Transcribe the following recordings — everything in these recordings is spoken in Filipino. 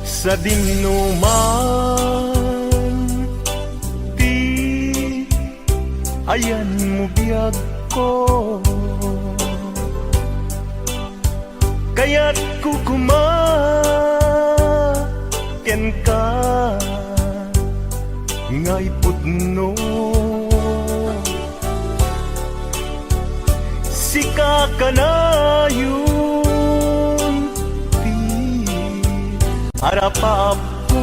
sa dinuman, di ayan mo biyag ko, kaya't kukumaken ka ngay pudno. Sika ka na yun, di harapap ko,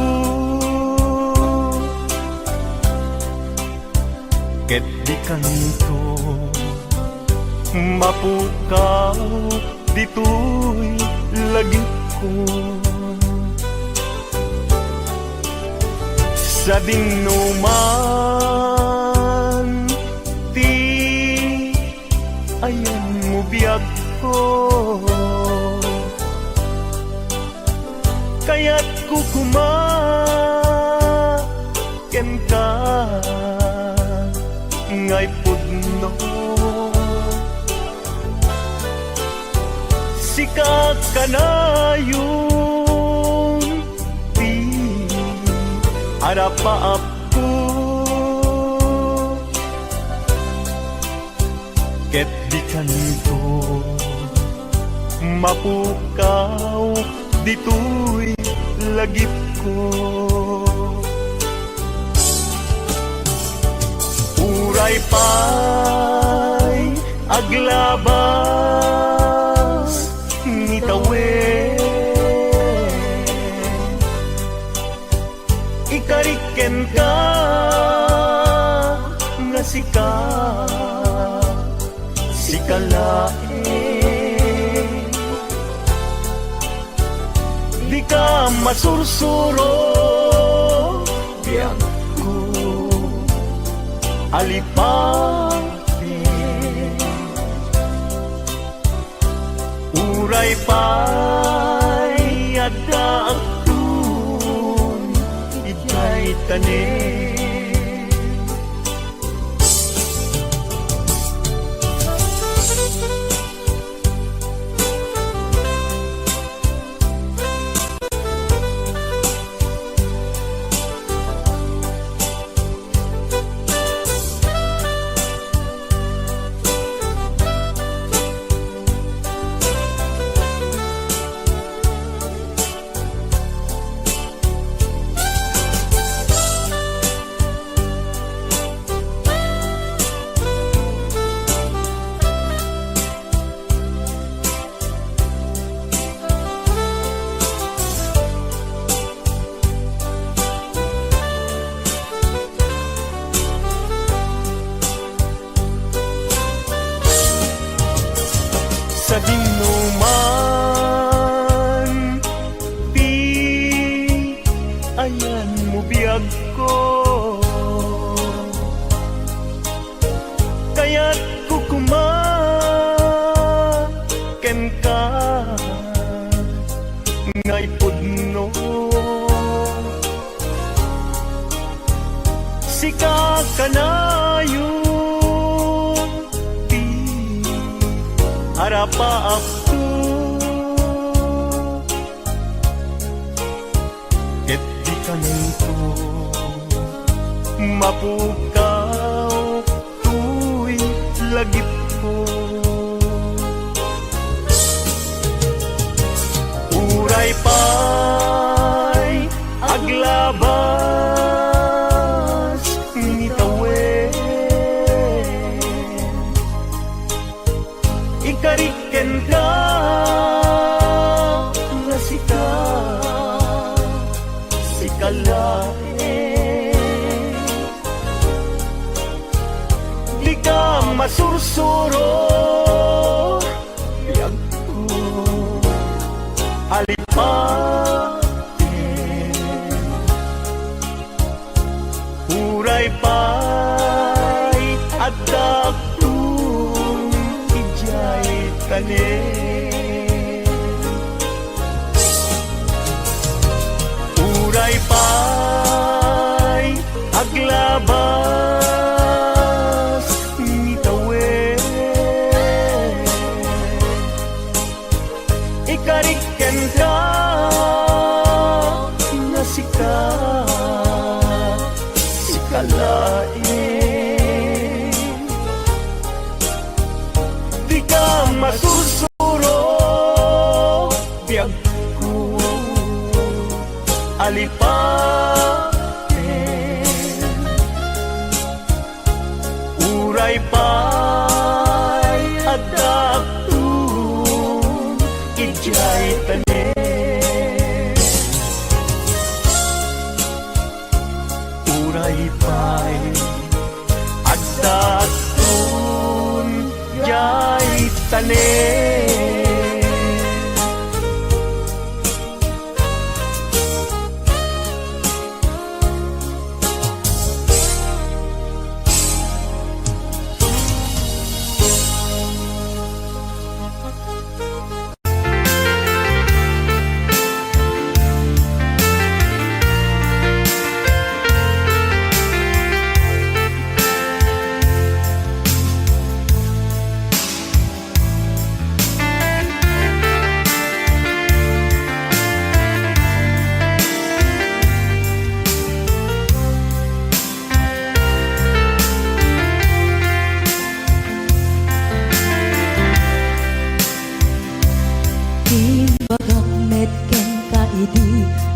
ket di kanto mapukaw dito'y lagi ko. Sa dinuman, di ayan mo biyag ko, kaya't kukumaken ka ngay pudno. Sika ka na yun, di harapap ko, ket di kanto mapukaw dito'y lagip ko. Uray pa'y aglabas ni tawen, ikariken ka nga sika sikalain, di ka masursuro biyag ko alipangin. Uray pa'y adda agtun ikay tanin, sa dinuman, di ayan mo biyag ko, kaya't kukumaken ka ngay pudno. Sika ka na yun, di harapap ko, ket di kanto mapukaw tuy lagip ko. Uray pa'y aglabas ni tawen, ikariken ka nga sika sikalain, di ka masursuro biyag ko alipangin. Uray pa'y adda agtun ijay tanin, uray pa'y aglabas ni tawen, ikariken ka alipaten. Uray pa'y adakton ijay tanen. Uray pa'y adakton ijay tanen.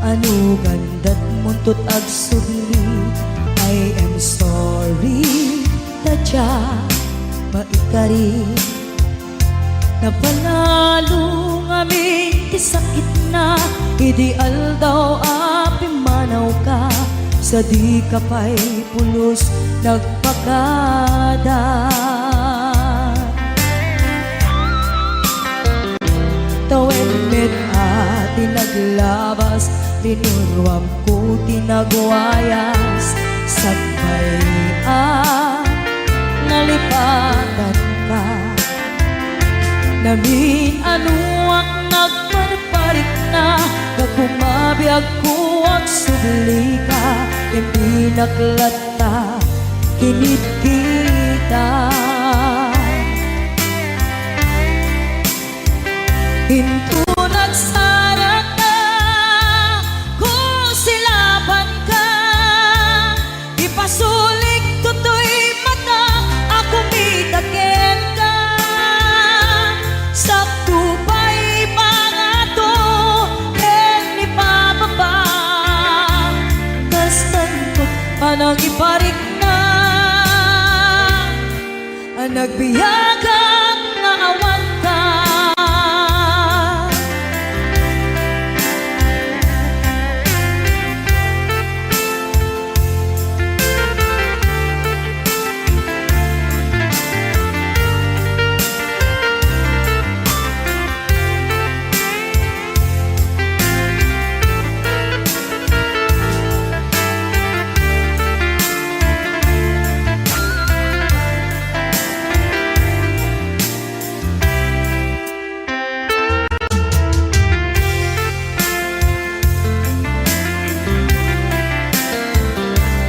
Ano gandat muntot ag subli. I am sorry tadya maikari. Napanalo ngamin ti sakit na ideal daw api manaw ka. Sa di ka pa'y pulos nagpakada. Tawen met ati naglabas, tinuruam ko tinagwayas. Sagbayan, nalipatan ka. Namin ano ang nagparparik na, nagkumabiyag ko ang subli ka. Hindi naklata, kinit kita. Hinto nagsarat ka, kung silaban ka. Ipasulik tutoy mata, ako mitakin ka. Sakto pa'y pangato, en ipababa. Kastantot panang iparik na, ang nagbiyagang naawan ka.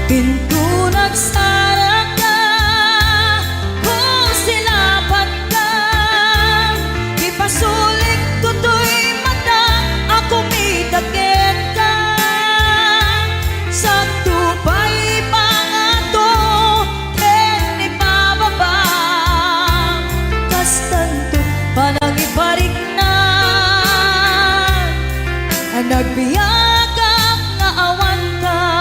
Pinto nagsara ka, kung silaban ka. Ipasulik tutoy mata, ako mitakin ka. Sakto pa'y pangato, en ipababa. Kastanto panang iparik na, ang nagbiyagang naawan ka.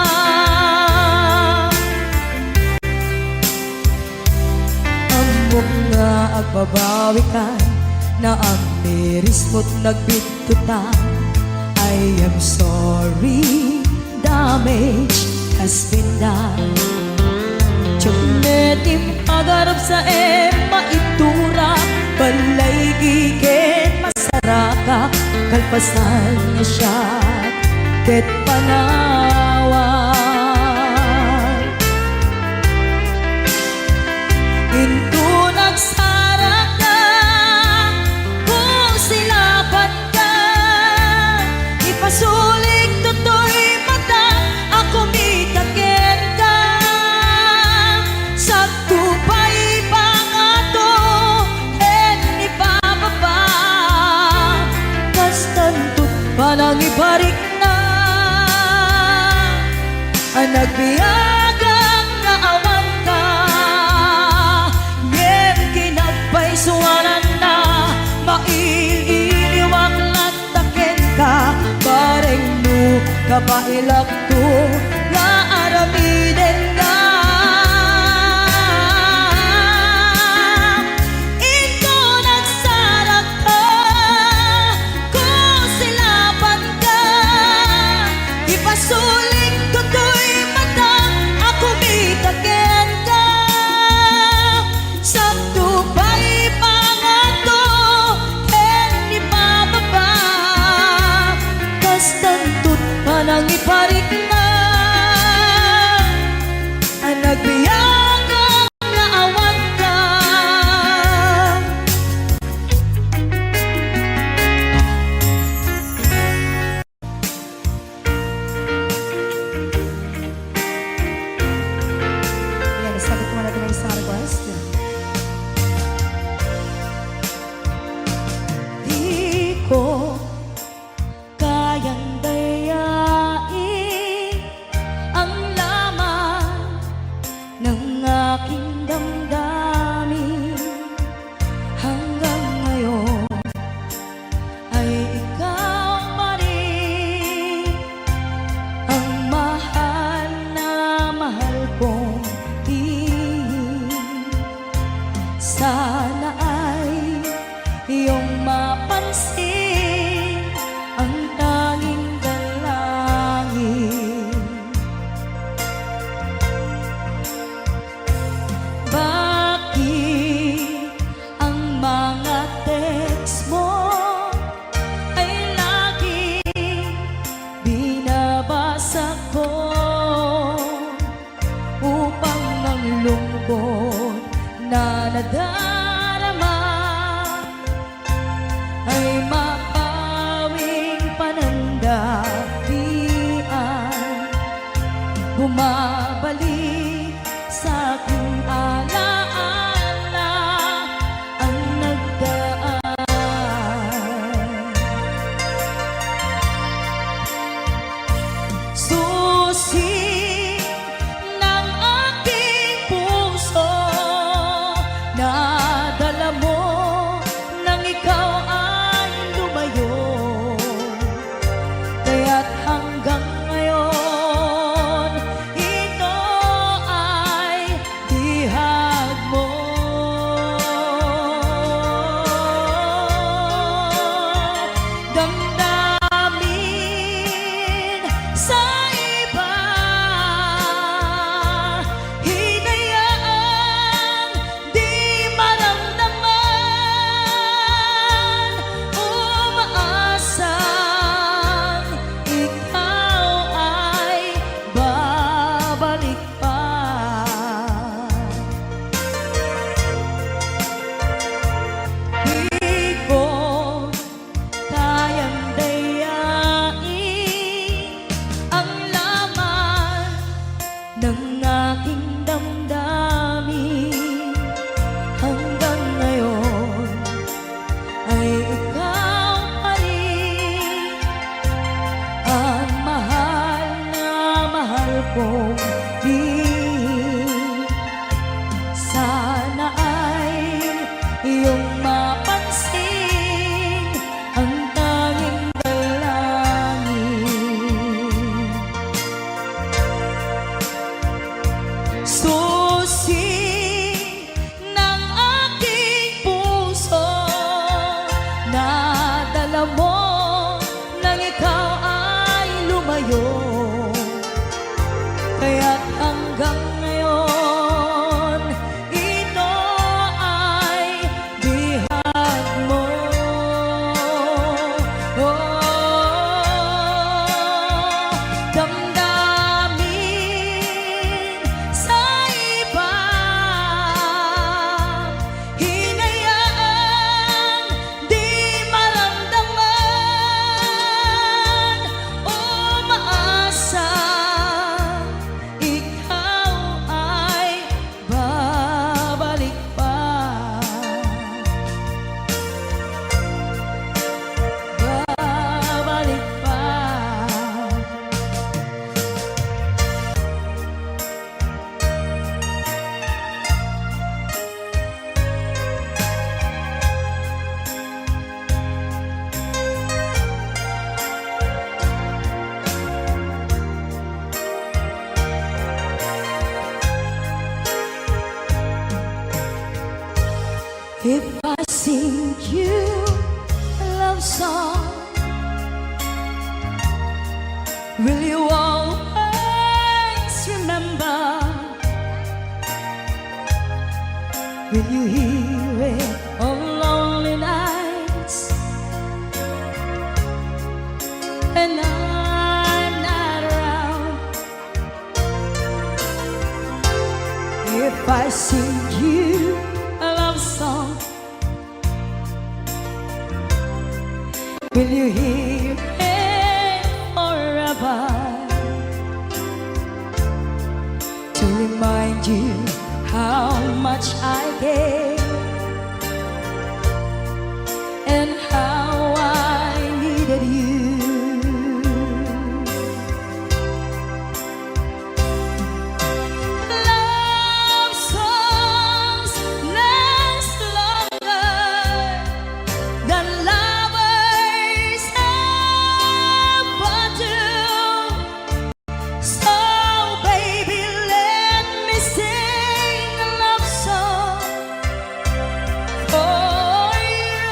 Nga agbabawi ka na ang miris mo't nagbitutan. I am sorry, damage has been done. Tsunetim agarap sa maitura, balay gigen masaraka. Kalpasan niya siya, ket panawan. Into nagsara ka, kung silaban ka. Ipasulik tutoy mata, ako mitakin ka. Sakto pa'y pangato, en ipababa. Kastantot panang iparik na, ang nagbiyagang naawan ka. Suwanan na maililiwag lantakin ka. Bareng no napailak to nga aramiden ka. Ito nagsarak ka, kung silapan ka, ipasuling ko to'y matang ako mitaken ka. Sakto ba'y pangato, hindi pababa, kas tantut panang iparik na, ang nagbiyagang naawan ka. Yan, isagot mo natin ang isang request. Di ko kayang dayain ang laman ng aking damdamin. Hanggang ngayon ay ikaw pa rin ang mahal na mahal kong tingin. Sana ay iyong mapansin ang tanging dalangin. Bakit ang mga text mo ay laging binabasa ko upang ang lungkot na nadarama ay mapawing panandapian. Bumabalik sa aking alaala ang nagdaan. Susi ng aking puso, nadala mo nang ikaw ay lumayo. Kaya't hanggang ngayon, ito ay bihag mo. Damdamin sa iba always remember. Will you hear it on lonely nights? And I'm not around. If I sing you a love song, will you hear it forever? To remind you how much I care and how I needed you. Love songs last longer than lovers ever do. So baby, let me sing a love song for you.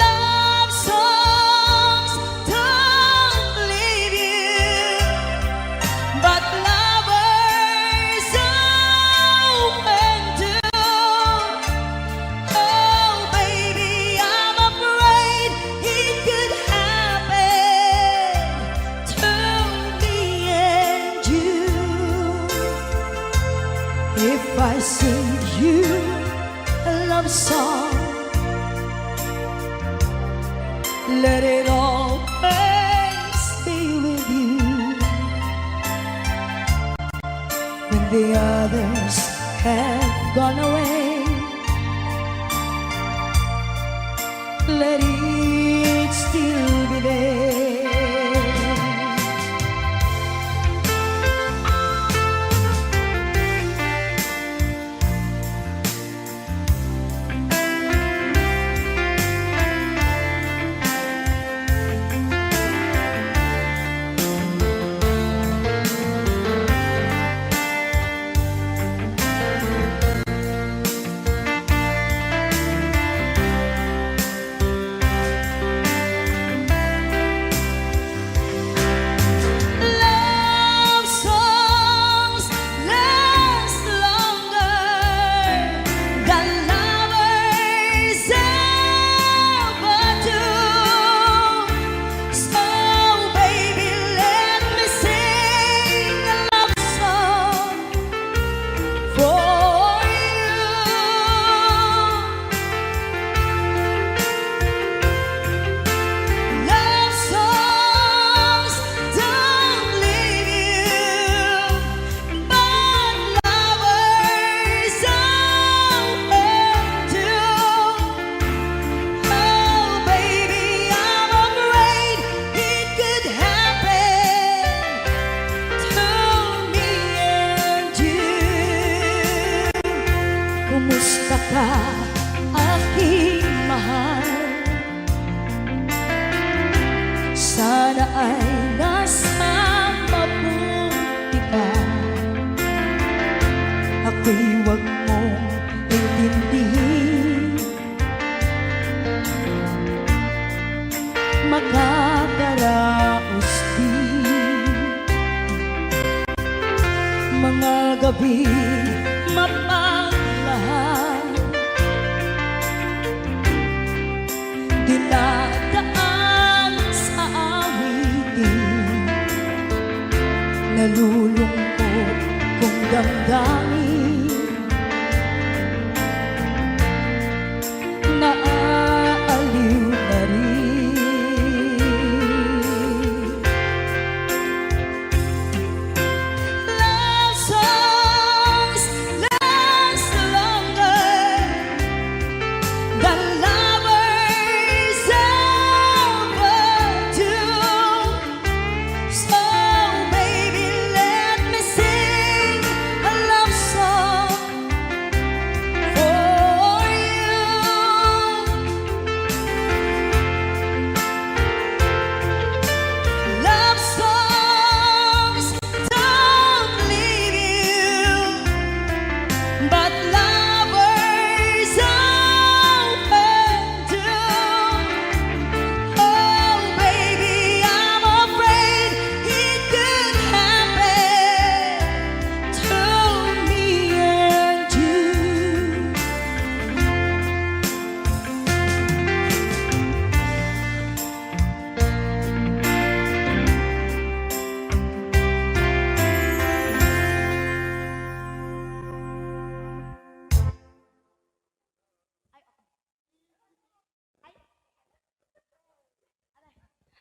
Love songs don't leave you, but lovers often do. Oh baby, I'm afraid it could happen to me and you. If I sing you a love song, let it always be with you. When the others have gone away, let it still be there. Love songs last longer than lovers ever do. So baby, let me sing a love song for you. Love songs don't leave you, but lovers often do. Oh baby, I'm afraid it could happen to me and you. Kumusta ka, aking mahal? Sana ay nasa mabuti ka. Ako'y huwag mong intindihin, makakaraos din. Mga gabi mapagmahal, dinadaan sa awitin, nalulungkot kong damdamin, naaaliw na rin. Love songs last longer than lovers ever do. So baby, let me sing a love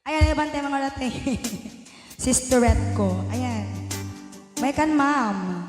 Ayan, ibante mga rate. Sisterette ko. Ayan. May kan, ma'am.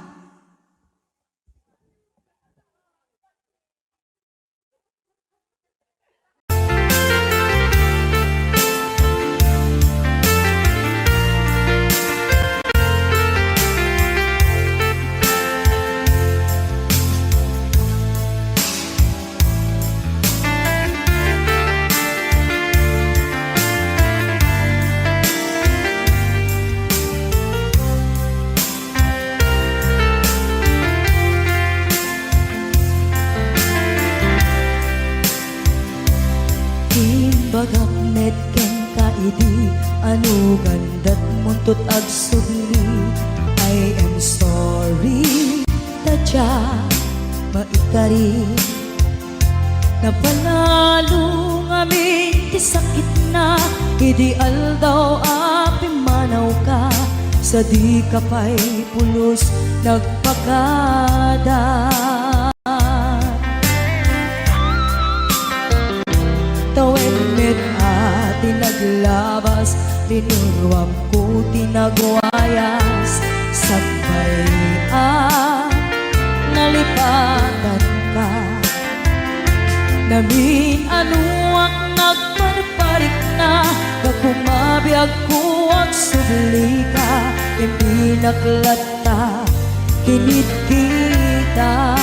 Bagak net ken kaidi anu gandat muntut ag sugli. I am sorry tadya maikari napanalo ngamin ti sakit na ideal daw api manaw ka sa di kapay pulos nagpakada. Tawenmet ati naglabas, linuruam ko tinagwayas. Sabay nalipatan ka. Namin anuak nagparparik na, kakumabiyag ko ang subli ka. Hindi naklata, kinit kita.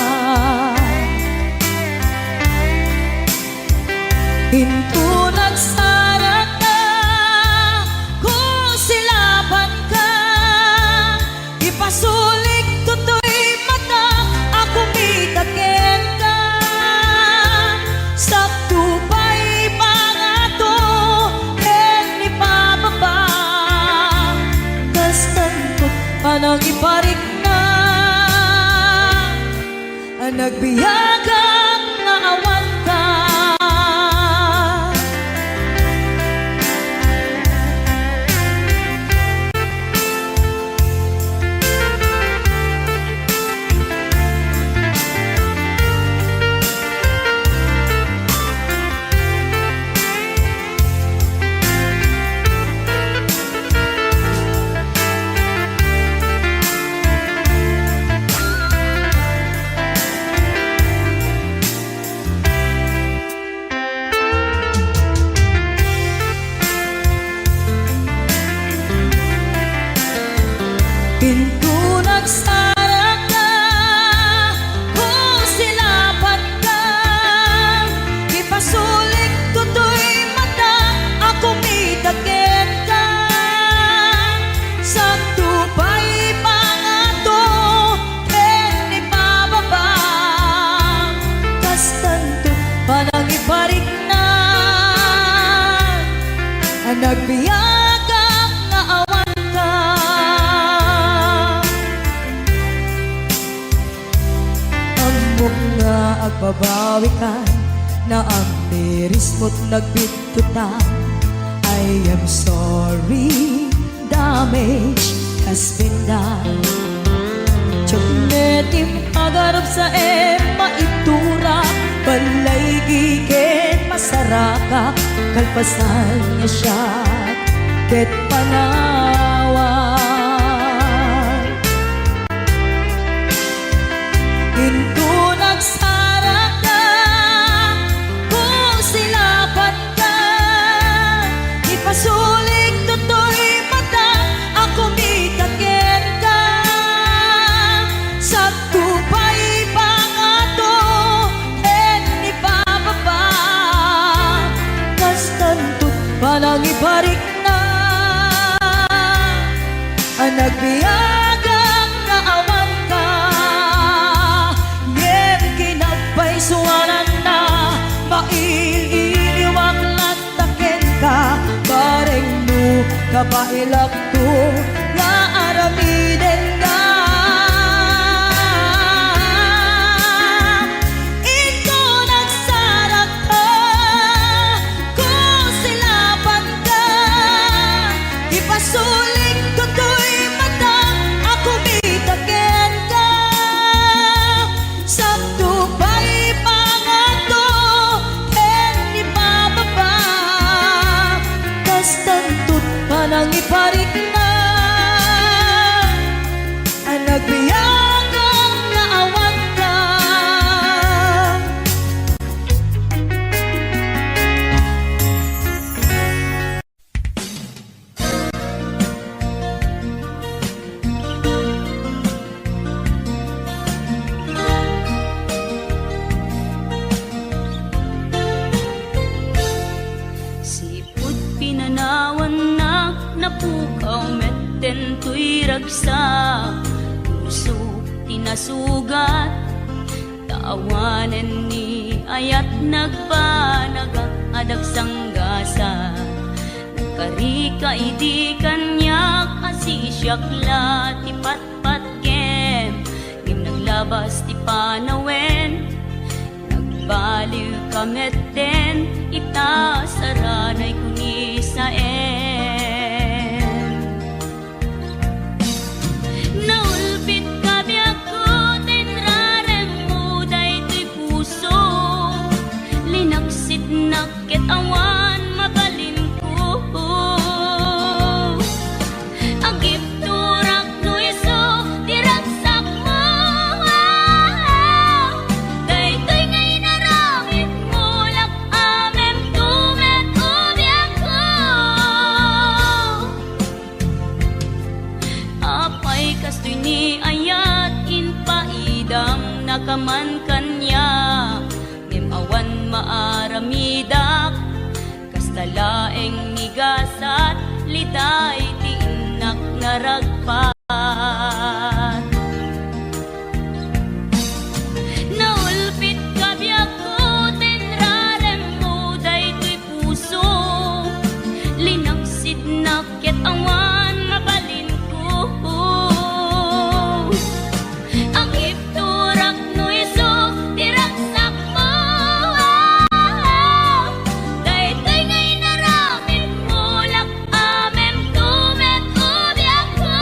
Hinto nagsarap ka, kung silaban ka, ipasulik tutoy mata, ako mitakin ka. Sakto pa'y pangato, ken ipababa, kastantot panang iparik na, nagbiyagang naawan ka. Pinto nagsara ka, kung silapan ka, ipasulik tutoy mata, ako mitakin ka. Sakto pa'y pangato, ken ipababa, kastanto panang iparik na, nagbiyagang naawan ka. Nga agbabawi ka na ang miris mo't nagbitutan. I am sorry, damage has been done. Tiyognetim agarap sa maitura, balay gigen masaraka, kalpasan niya siya ket panawan. Hinto nagsara ka, kung silapan ka, ipasulik tutoy mata, ako mitakin ka. Sakto pa'y pangato, ken ipababa, kastantot panang ibarik na, nagbiyagang naawan ka. Suwanan na maililiwag lataken ka, bareng no kabailak to nga aramiden ka. Ito nagsarap ka, kung silapan ka, ipasulik tutoy mata, ako mitakin ka. Sakto pa'y pangato, ken ipababa, kastantot Sipud pinanawan na napukaw metten tuy ragsa puso tinasugat taawanen ni ayat nagpanagak adag sanggasa karika idi kanya kasi siyakla ti patpat kem ngim naglabas ti panawen nagbaliw kametten ita saranay kuni sa naulpit kabiyak ko tenrarem mo daytoy puso linaksit nakit awan mabalin ko agip turak no iso diragsak mo daytoy ngay naramit mo lak amem tumet ubiyak ko apay kastoy ni ayat inpaidam nakaman kanya ngem awan maaramidak kastalaeng migasat liday ti inak naragpat naulpit kabiyak ko tenrarem mo daytoy puso linaksid nakit awan mabalin ko ang ipturak no iso diragsak mo daytoy ngay naramit mo lak amem tumet ubiyak ko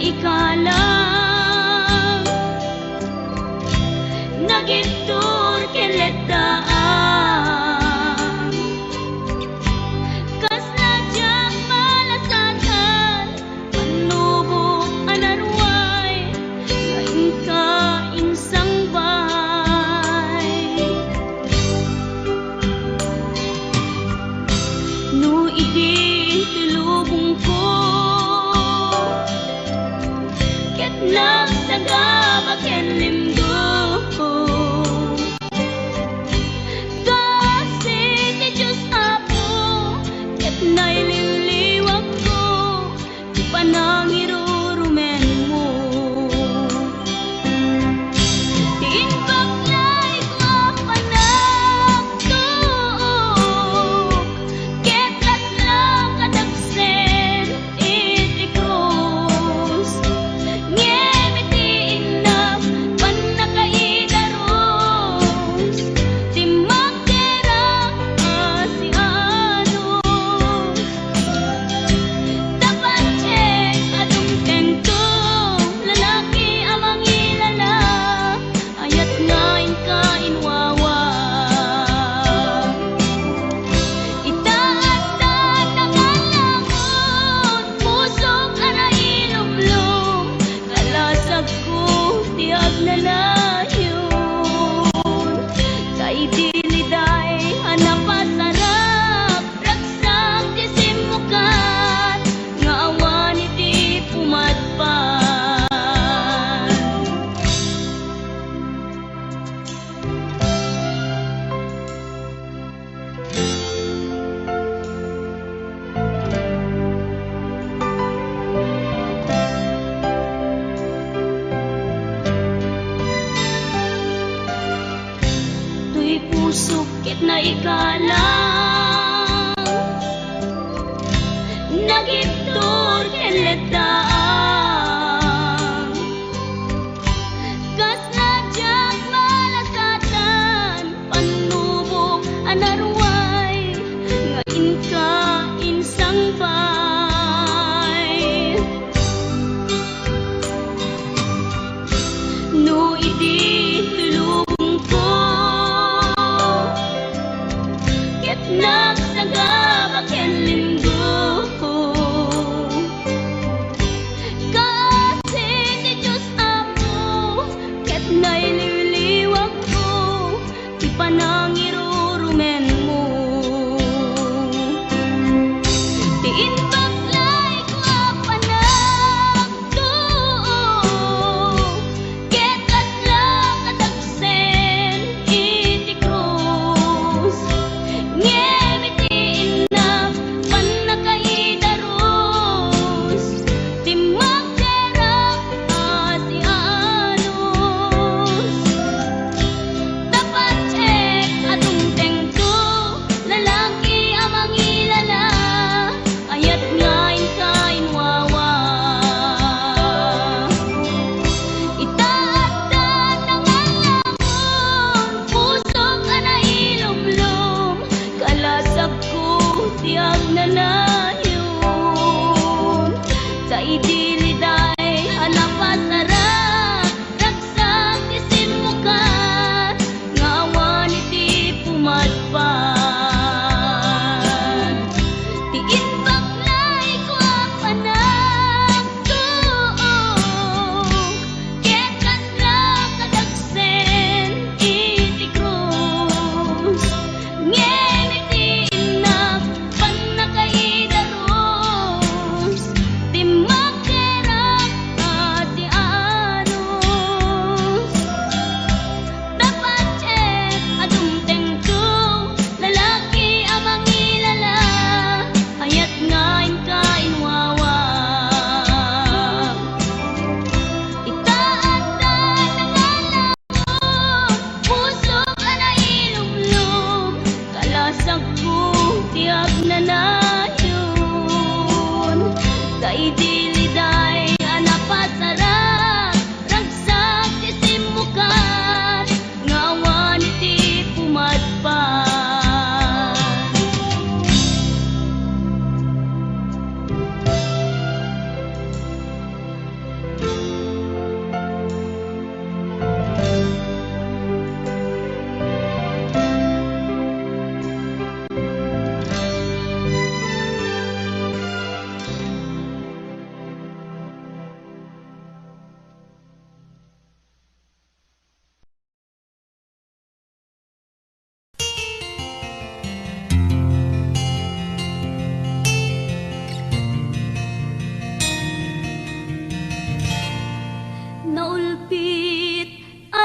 ikalang nagitur kiledaan kas nadyang malasatan panubo anarway ngayon ka insang bay no idi tulubong ko ket nagsagabak ken limdo naililiwag ko di pa nang irurumen mo tiin baklay ko panagtuok ketas lang kadagsen iti krus ngemitiin na panakaidaros di magderang asiano dapat check atong tengtong lalaki amang ilala ayat ngayon ka inwawa itaas na tangalangon pusok ana ilumlum kalasag ko tiag na layon kay diliday hanapasarap ragsak di simukan nga awan iti pumadpan tuy pusok ket na ikalang nagitur ken ledaan kas nadyang malasatan panubo anarway ngayon ka insang bay no idi tulubong ko ket nagsagabak ken linggo kasi ti Diyos Apo ket naililiwag ko di pa nang irurumen mo tiin baklay ko panagtuok ketas lang kadagsen iti krus ngemitiin na panakaidaros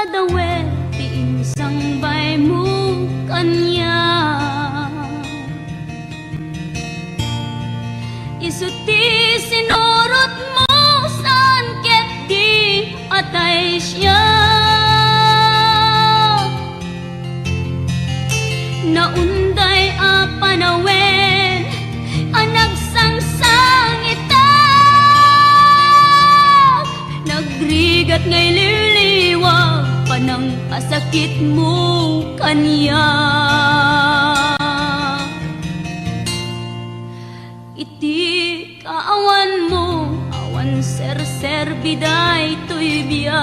dawe ti insang bay mo kanya. Isuti sinurot mo saan ket di atay siya. Naunday a panawen ang nagsangsang ita. Nagrigat ngay liliwag panang asakit mo kanya. Iti kaawan mo awan ser biday to'y biyag.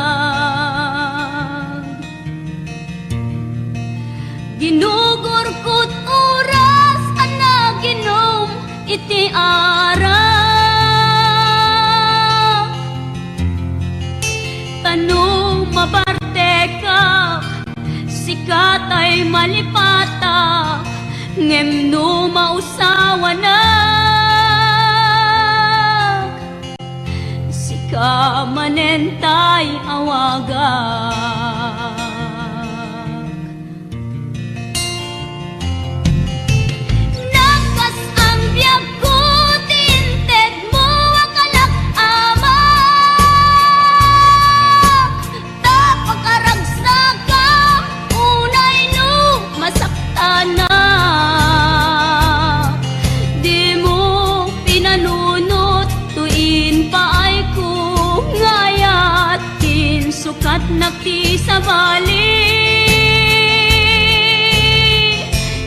Ginugurkot oras ana ginom iti ara. Tanong mabarte ka sikat ay malipata ngem no mausawa na. Sika manentay awagak. Nakas ang biyag ko tinted mo akalak ama. Tapakaragsak ka unay no masakta na. Di mo pinanunot tuin paay ko ngayat tin sukat nakti sa bali.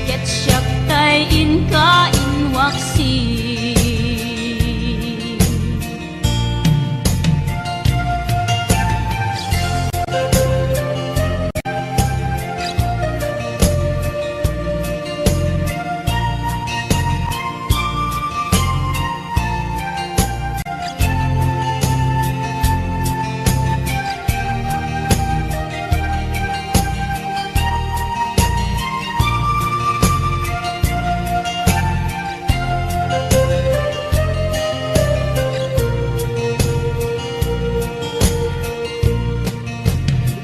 Ket siyak tay inka inwaksi.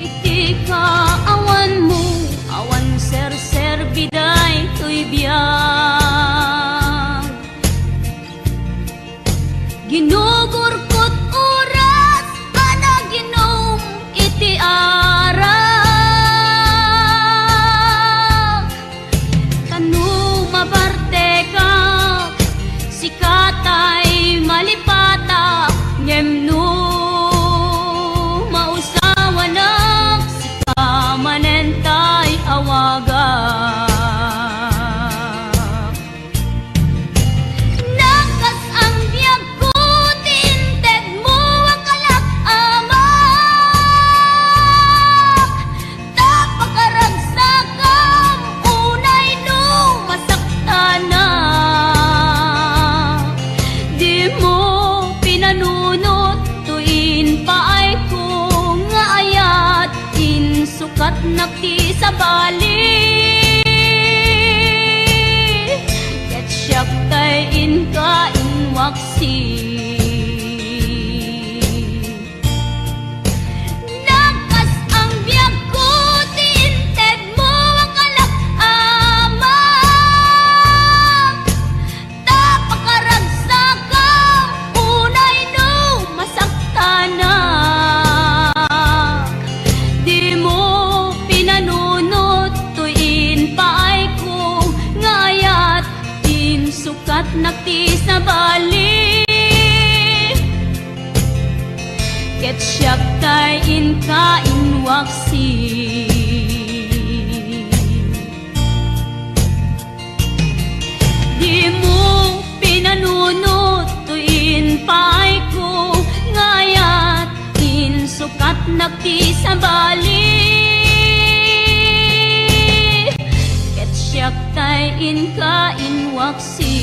Iti kaawan mo awan ser biday to'y biyag. Ginugurkot oras ana ginom iti ara. Tanu mabarte ka sikatay malipata ngem no mausawa na. Sika manentay awagak. Nakas ang biyag ko tinted mo akalak ama. Tapakaragsak kam unay no masakta na. Di mo pinanunot tuin paay ko nga ayat sukat nakti sa bali. Ket siyak tay inka inwaksi. Nakas ang biyag ko tinted mo akalak ama. Tapakaragsak kam unay no masakta na. Di mo pinanunot tuin paay ko ngayat tin sukat nakti sa bali. Ket siyak tay inka inwaksi. Di mo pinanunot tuin paay ko ngayat tin sukat nakti sa bali. Ket siyak tay inka inwaksi.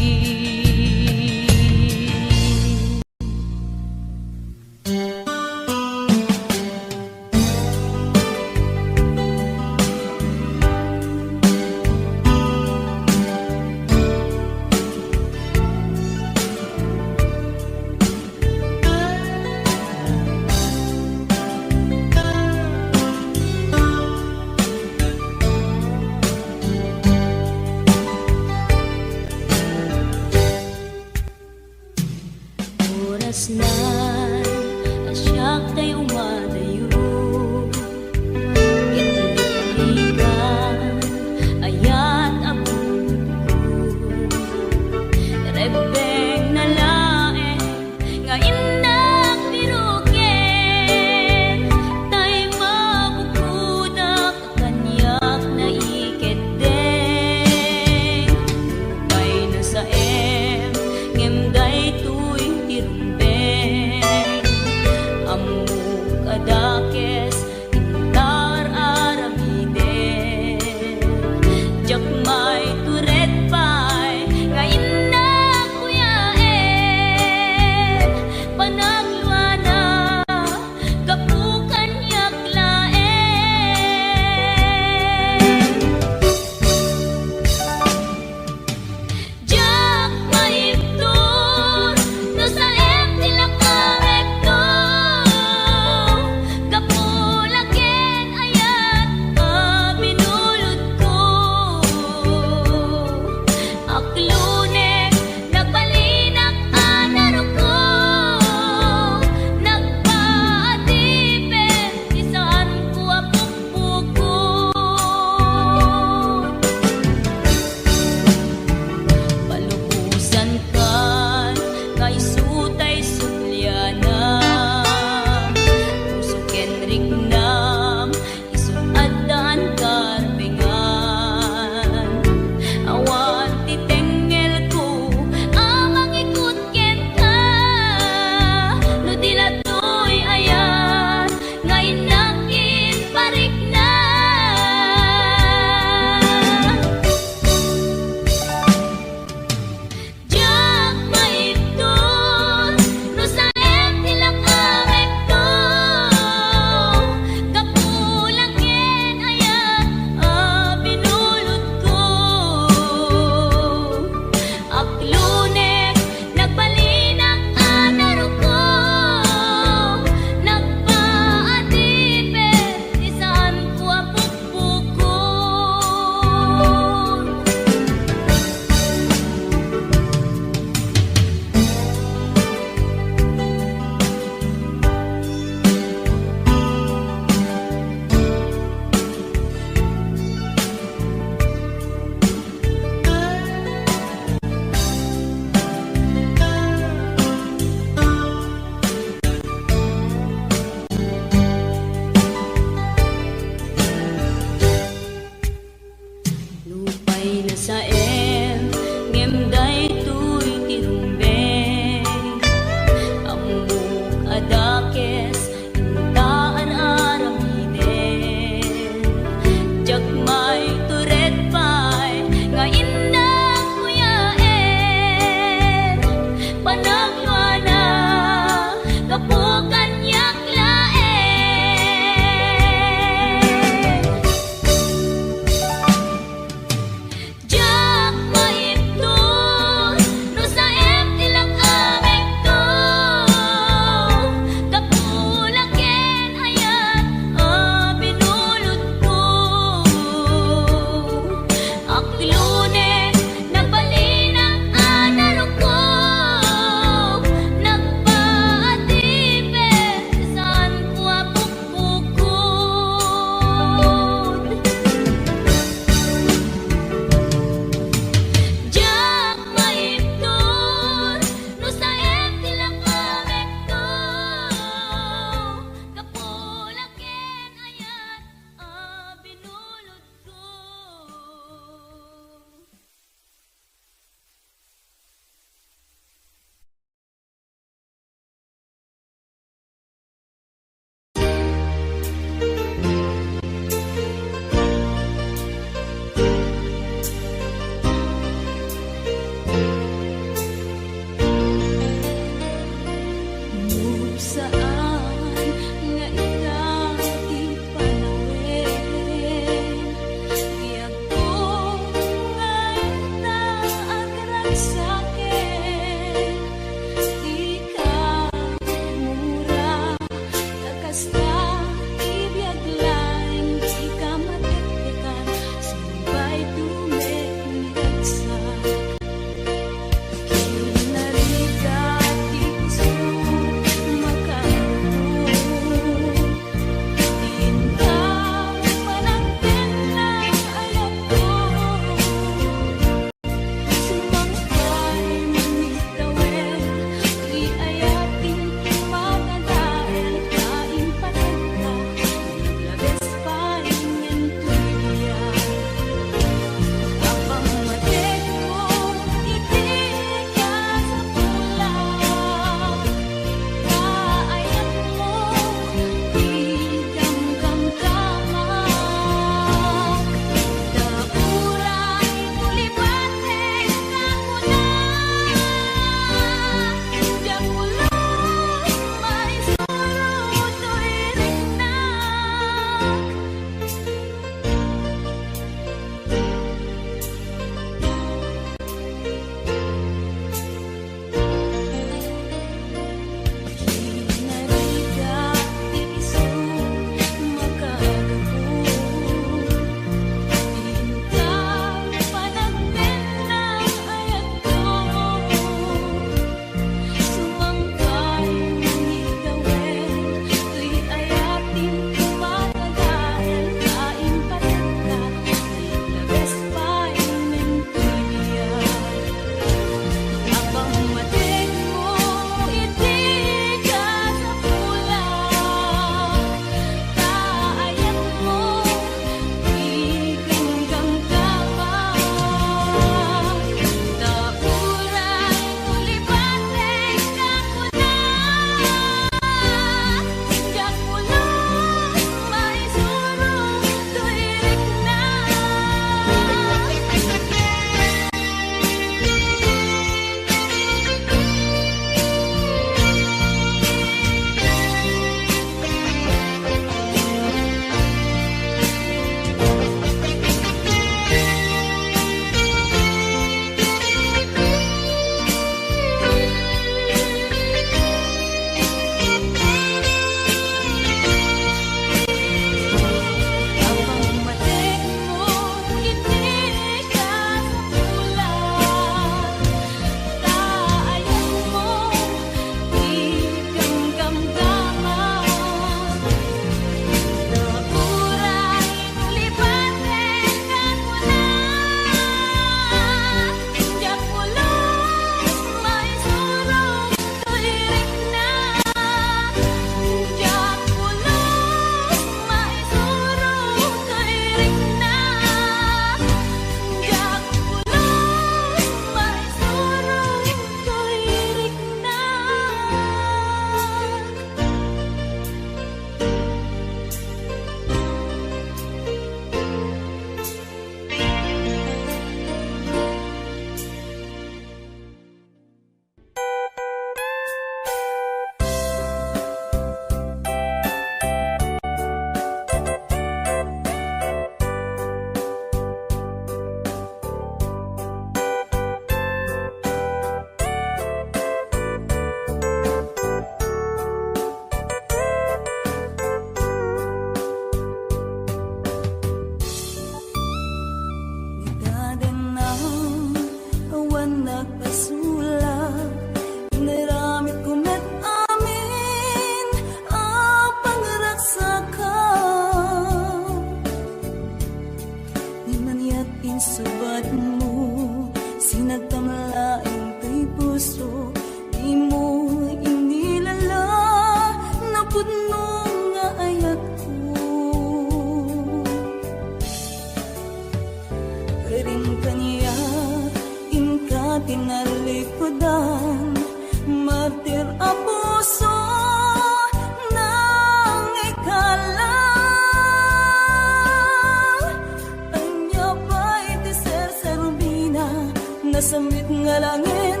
nasamit nga langin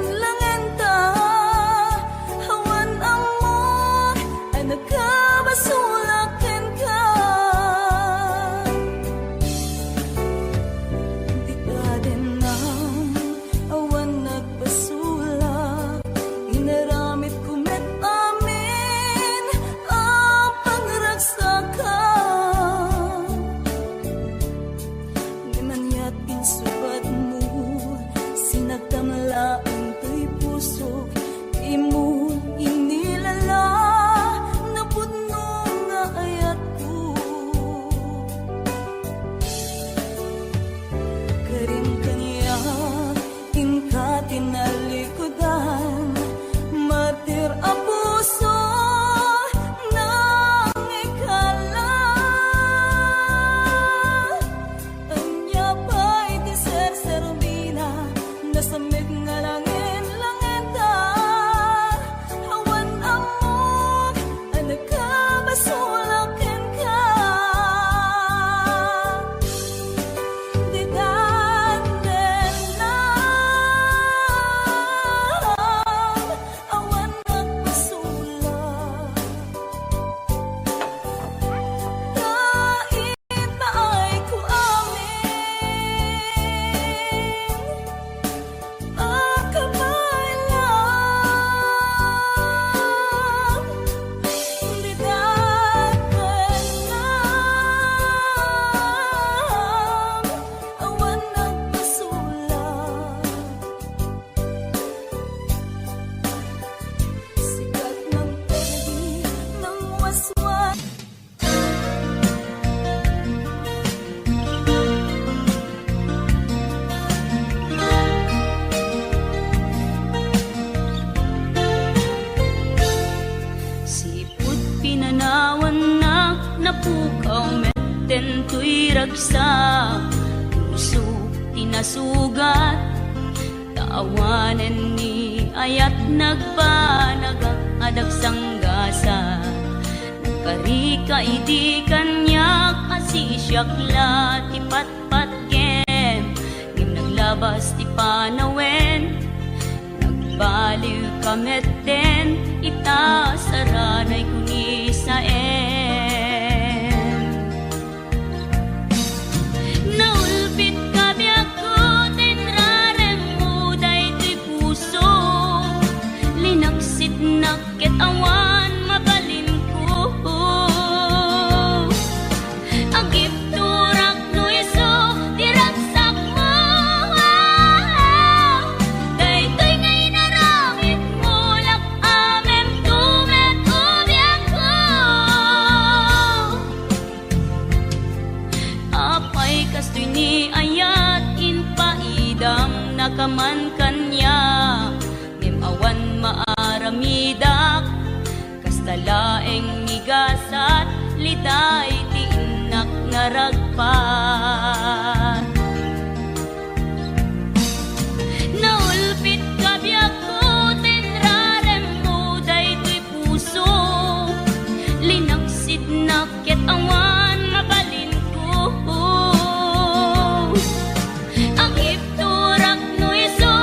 ta, hawan amot ay nagkabasulakin ka. Di ka din nang awan nagpasulak, inaramit kumet amin ang pangragsakan. Di man yat insubad mo, sinagtamlaan to'y puso, imo inilala, napudno nga ayat ko. Karin kanya, inka tinalikodan, martir a puso, nang ikala. Anya pa'y di ser-serbina, nasamit nga langin ta, hawan amok ay nagkabasulakin ka. Di daten lang awan nagpasulak, kahit na ay ko amin akabay lang. Di daten lang awan nagpasulak, sikat ng pwede ng waswas. Sipot pinanawan na napukaw meten tuy ragsa, puso tinasugat, taawanan ni ayat nagpanagak adag sanggasa. Nagkarika idi kanyak asisyakla ti patpatken, ngim naglabas ti panawen, nagbaliw kameten, itasaranay kuni sa naulpit ka biyak ko, tinrarem mo daytoy puso, linaksit nakit awan mabalin ko. Agip turak no iso, diragsak mo, daytoy ngay naramit mo, lak amem tumet ubiyak ko. Apay kastoy ni ayat inpaidam nakaman kanya, ngem awan maaramidak, kastalaeng migasat, liday ti inak nga ragpat. Naulpit ka biyak ko, tinrarem mo daytoy puso, linaksit nakit awan mabalin ko. Ang ipturak no iso,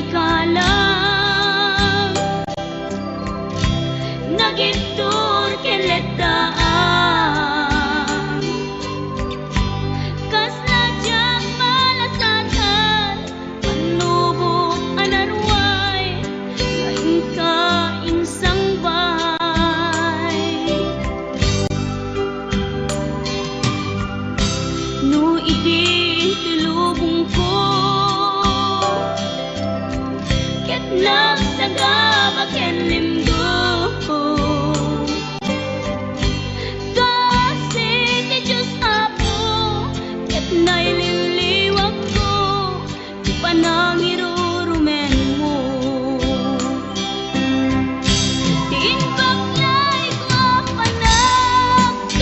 ikalang nagitur keletaan kas najak malasatan panubok anarway ngayon ka insang bahay no iti tulubong ko ket nagsagabak ken limdo kasi ti Diyos Apo ket naililiwag ko ti panangirurumen mo ti inbaklay ko panagtuok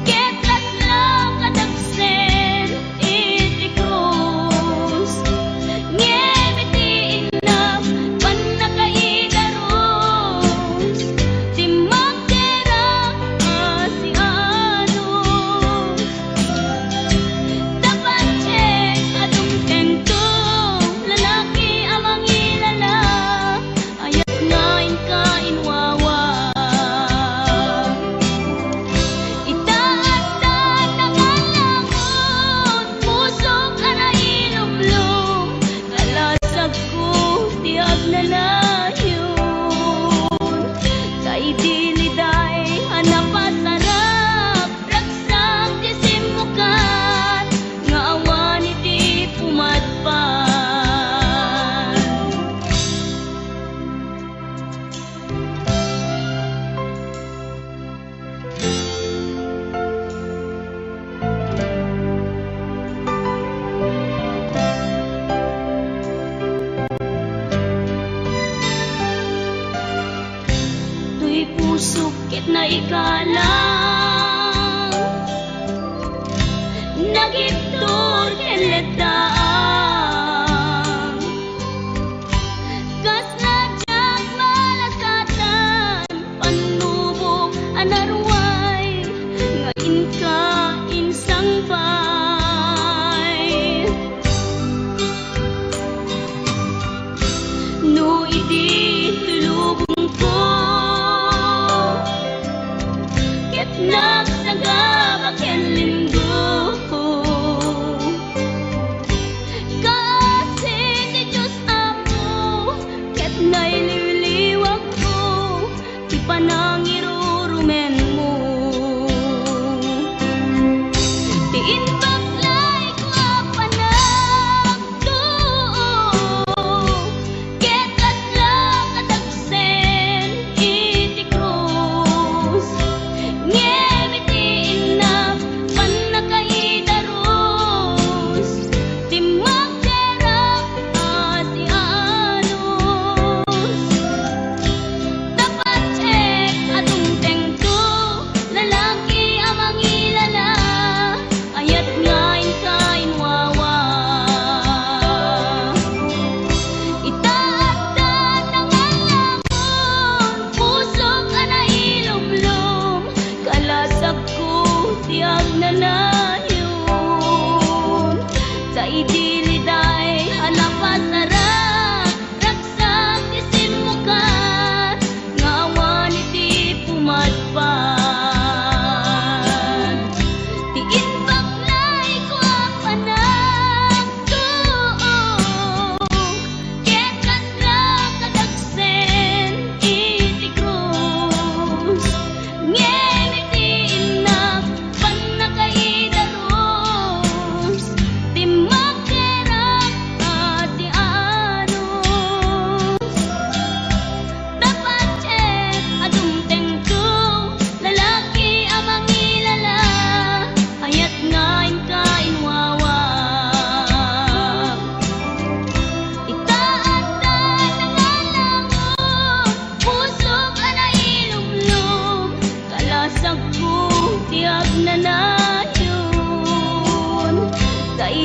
ket laslang kadagsen iti krus ngem iti inap panakaidaros ti magderang asianos dapat check adung tento lalaki amang ilala ayat ngain ka inwawa itaatan ang alangon pusok ana ilumlum kalasag ko tiag na layon kay diliday hanapasarap ragsak ti simukan nga awan iti pumadpan tuy pusok ket na ikalang nagitur keletaan kas najak malasatan panubok anarway ngayon ka insang bay no iti tulubong ko ket nagsagabak ken linggo kasi ti Diyos Apo ket naililiwag ko ti panangirurumen mo ti inbaklay ko panagtuok ket laslang kadagsen iti krus ngem iti inap panakaidaros ti magderang asianos dapat check adung tengto lalaki amang ilala ayat ngain ka inwawa itaatan ang alangon pusok ana ilumlum kalasag ko tiag na layon sa idiliday hanapasarap ragsak ti simukan nga awan iti pumadpan ti inbaklay ko panagtuok ket laslang kadagsen iti krus ngem iti inap panakaidaros ti magderang asianos dapat check adung tengto lalaki amang ilala ayat ngain ka inwawa itaatan ang alangon pusok ana ilumlum kalasag ko tiag na layon kay